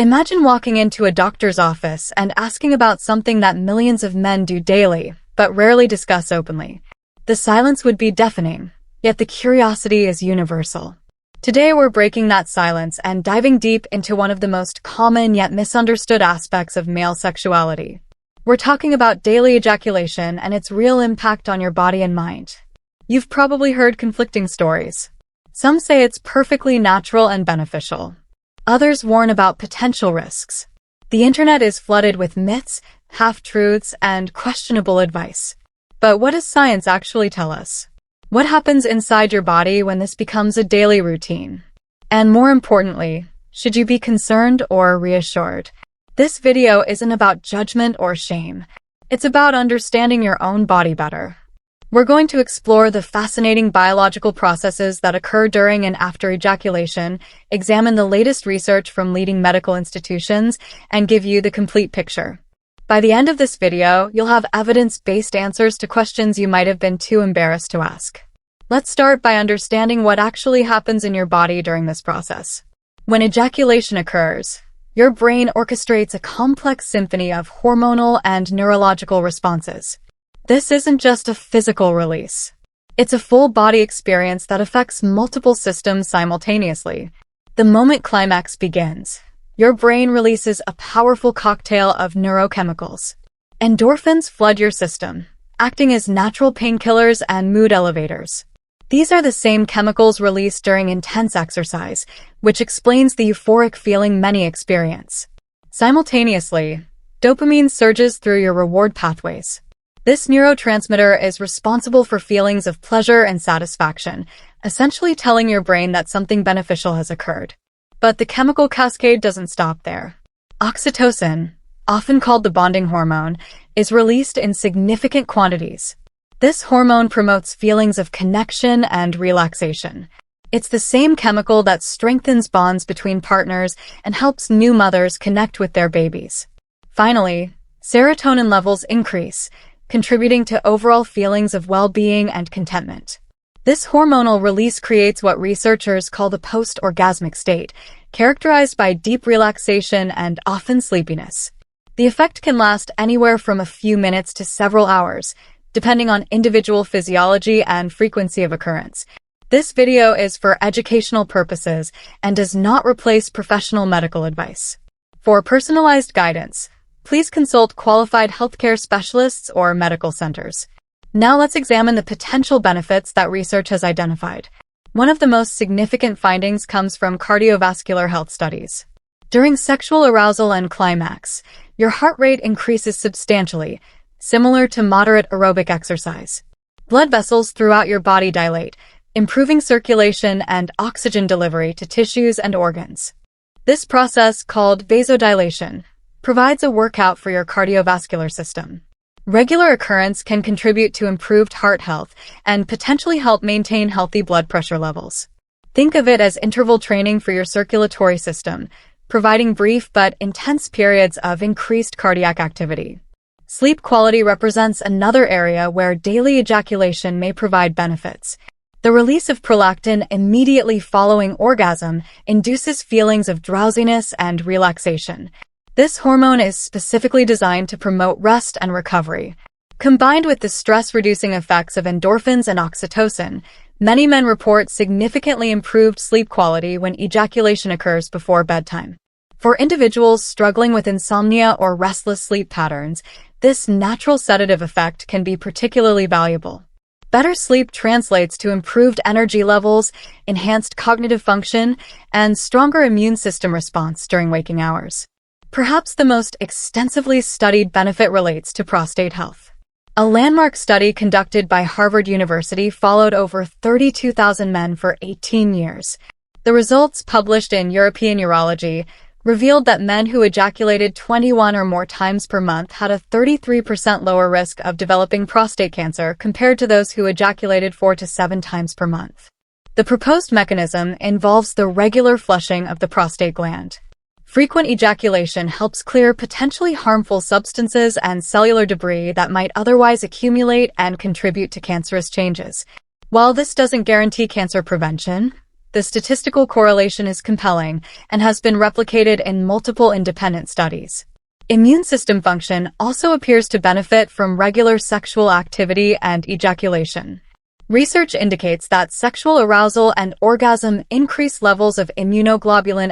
Imagine walking into a doctor's office and asking about something that millions of men do daily, but rarely discuss openly. The silence would be deafening, yet the curiosity is universal. Today we're breaking that silence and diving deep into one of the most common yet misunderstood aspects of male sexuality. We're talking about daily ejaculation and its real impact on your body and mind. You've probably heard conflicting stories. Some say it's perfectly natural and beneficial. Others warn about potential risks. The internet is flooded with myths, half-truths, and questionable advice. But what does science actually tell us? What happens inside your body when this becomes a daily routine? And more importantly, should you be concerned or reassured? This video isn't about judgment or shame. It's about understanding your own body better. We're going to explore the fascinating biological processes that occur during and after ejaculation, examine the latest research from leading medical institutions, and give you the complete picture. By the end of this video, you'll have evidence-based answers to questions you might have been too embarrassed to ask. Let's start by understanding what actually happens in your body during this process. When ejaculation occurs, your brain orchestrates a complex symphony of hormonal and neurological responses. This isn't just a physical release. It's a full-body experience that affects multiple systems simultaneously. The moment climax begins, your brain releases a powerful cocktail of neurochemicals. Endorphins flood your system, acting as natural painkillers and mood elevators. These are the same chemicals released during intense exercise, which explains the euphoric feeling many experience. Simultaneously, dopamine surges through your reward pathways. This neurotransmitter is responsible for feelings of pleasure and satisfaction, essentially telling your brain that something beneficial has occurred. But the chemical cascade doesn't stop there. Oxytocin, often called the bonding hormone, is released in significant quantities. This hormone promotes feelings of connection and relaxation. It's the same chemical that strengthens bonds between partners and helps new mothers connect with their babies. Finally, serotonin levels increase, contributing to overall feelings of well-being and contentment. This hormonal release creates what researchers call the post-orgasmic state, characterized by deep relaxation and often sleepiness. The effect can last anywhere from a few minutes to several hours, depending on individual physiology and frequency of occurrence. This video is for educational purposes and does not replace professional medical advice. For personalized guidance, please consult qualified healthcare specialists or medical centers. Now let's examine the potential benefits that research has identified. One of the most significant findings comes from cardiovascular health studies. During sexual arousal and climax, your heart rate increases substantially, similar to moderate aerobic exercise. Blood vessels throughout your body dilate, improving circulation and oxygen delivery to tissues and organs. This process, called vasodilation, provides a workout for your cardiovascular system. Regular occurrence can contribute to improved heart health and potentially help maintain healthy blood pressure levels. Think of it as interval training for your circulatory system, providing brief but intense periods of increased cardiac activity. Sleep quality represents another area where daily ejaculation may provide benefits. The release of prolactin immediately following orgasm induces feelings of drowsiness and relaxation. This hormone is specifically designed to promote rest and recovery. Combined with the stress-reducing effects of endorphins and oxytocin, many men report significantly improved sleep quality when ejaculation occurs before bedtime. For individuals struggling with insomnia or restless sleep patterns, this natural sedative effect can be particularly valuable. Better sleep translates to improved energy levels, enhanced cognitive function, and stronger immune system response during waking hours. Perhaps the most extensively studied benefit relates to prostate health. A landmark study conducted by Harvard University followed over 32,000 men for 18 years. The results, published in European Urology, revealed that men who ejaculated 21 or more times per month had a 33% lower risk of developing prostate cancer compared to those who ejaculated 4 to 7 times per month. The proposed mechanism involves the regular flushing of the prostate gland. Frequent ejaculation helps clear potentially harmful substances and cellular debris that might otherwise accumulate and contribute to cancerous changes. While this doesn't guarantee cancer prevention, The statistical correlation is compelling and has been replicated in multiple independent studies. Immune system function also appears to benefit from regular sexual activity and ejaculation. Research indicates that sexual arousal and orgasm increase levels of immunoglobulin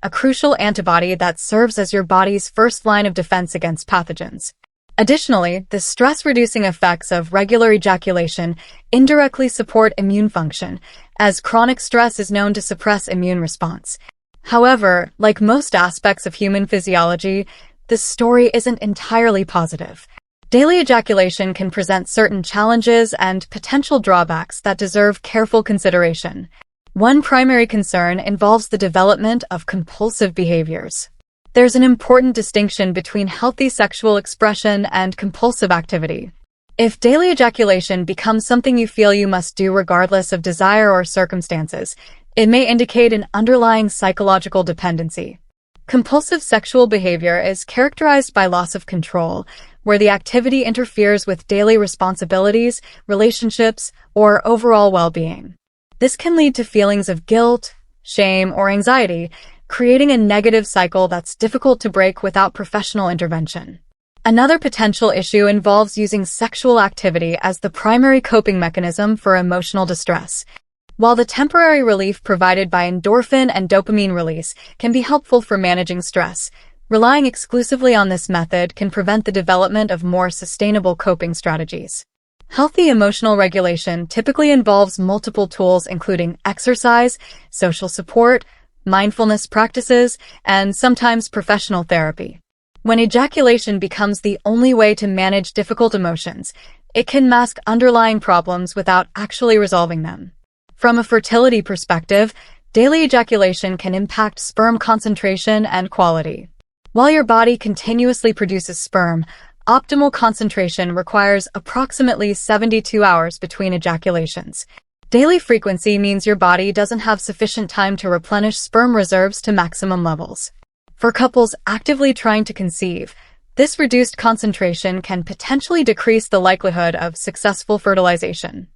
A crucial antibody that serves as your body's first line of defense against pathogens. Additionally, the stress-reducing effects of regular ejaculation indirectly support immune function, as chronic stress is known to suppress immune response. However, like most aspects of human physiology, the story isn't entirely positive. Daily ejaculation can present certain challenges and potential drawbacks that deserve careful consideration. One primary concern involves the development of compulsive behaviors. There's an important distinction between healthy sexual expression and compulsive activity. If daily ejaculation becomes something you feel you must do regardless of desire or circumstances, it may indicate an underlying psychological dependency. Compulsive sexual behavior is characterized by loss of control, where the activity interferes with daily responsibilities, relationships, or overall well-being. This can lead to feelings of guilt, shame, or anxiety, creating a negative cycle that's difficult to break without professional intervention. Another potential issue involves using sexual activity as the primary coping mechanism for emotional distress. While the temporary relief provided by endorphin and dopamine release can be helpful for managing stress, relying exclusively on this method can prevent the development of more sustainable coping strategies. Healthy emotional regulation typically involves multiple tools including exercise, social support, mindfulness practices, and sometimes professional therapy. When ejaculation becomes the only way to manage difficult emotions, it can mask underlying problems without actually resolving them. From a fertility perspective, daily ejaculation can impact sperm concentration and quality. While your body continuously produces sperm, optimal concentration requires approximately 72 hours between ejaculations. Daily frequency means your body doesn't have sufficient time to replenish sperm reserves to maximum levels. For couples actively trying to conceive, this reduced concentration can potentially decrease the likelihood of successful fertilization.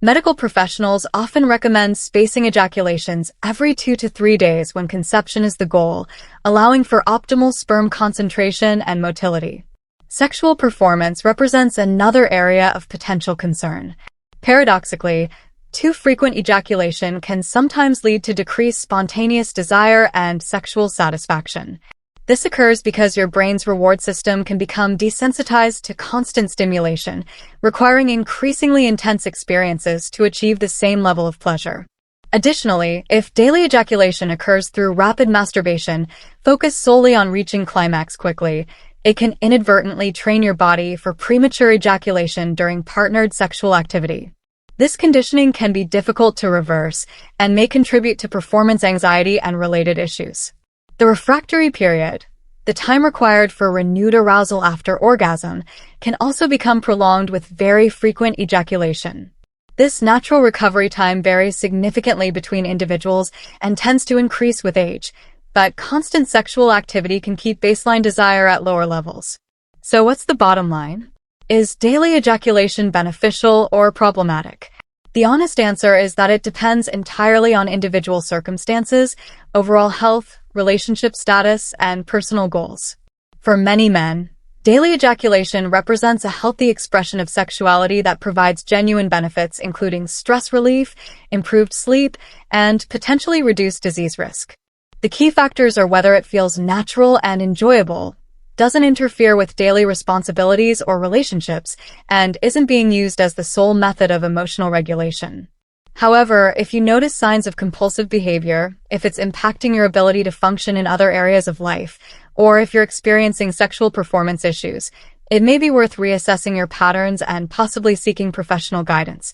Medical professionals often recommend spacing ejaculations every 2 to 3 days when conception is the goal, allowing for optimal sperm concentration and motility. Sexual performance represents another area of potential concern. Paradoxically, too frequent ejaculation can sometimes lead to decreased spontaneous desire and sexual satisfaction. This occurs because your brain's reward system can become desensitized to constant stimulation, requiring increasingly intense experiences to achieve the same level of pleasure. Additionally, if daily ejaculation occurs through rapid masturbation, focused solely on reaching climax quickly, it can inadvertently train your body for premature ejaculation during partnered sexual activity. This conditioning can be difficult to reverse and may contribute to performance anxiety and related issues. The refractory period, the time required for renewed arousal after orgasm, can also become prolonged with very frequent ejaculation. This natural recovery time varies significantly between individuals and tends to increase with age, but constant sexual activity can keep baseline desire at lower levels. So what's the bottom line? Is daily ejaculation beneficial or problematic? The honest answer is that it depends entirely on individual circumstances, overall health, relationship status, and personal goals. For many men, daily ejaculation represents a healthy expression of sexuality that provides genuine benefits including stress relief, improved sleep, and potentially reduced disease risk. The key factors are whether it feels natural and enjoyable, doesn't interfere with daily responsibilities or relationships, and isn't being used as the sole method of emotional regulation. However, if you notice signs of compulsive behavior, if it's impacting your ability to function in other areas of life, or if you're experiencing sexual performance issues, it may be worth reassessing your patterns and possibly seeking professional guidance.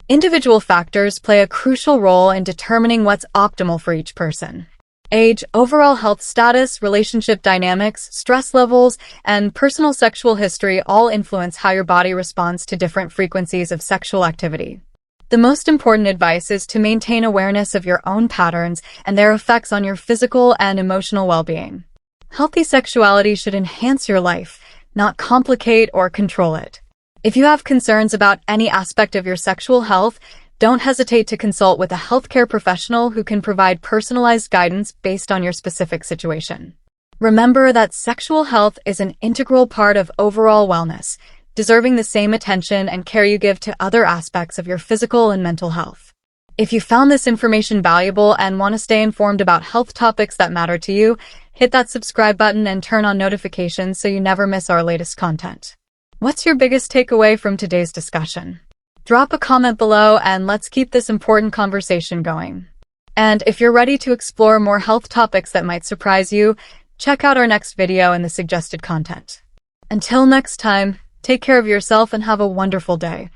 Individual factors play a crucial role in determining what's optimal for each person. Age, overall health status, relationship dynamics, stress levels, and personal sexual history all influence how your body responds to different frequencies of sexual activity. The most important advice is to maintain awareness of your own patterns and their effects on your physical and emotional well-being. Healthy sexuality should enhance your life, not complicate or control it. If you have concerns about any aspect of your sexual health, Don't hesitate to consult with a healthcare professional who can provide personalized guidance based on your specific situation. Remember that sexual health is an integral part of overall wellness, deserving the same attention and care you give to other aspects of your physical and mental health. If you found this information valuable and want to stay informed about health topics that matter to you, hit that subscribe button and turn on notifications so you never miss our latest content. What's your biggest takeaway from today's discussion? Drop a comment below and let's keep this important conversation going. And if you're ready to explore more health topics that might surprise you, check out our next video and the suggested content. Until next time, take care of yourself and have a wonderful day.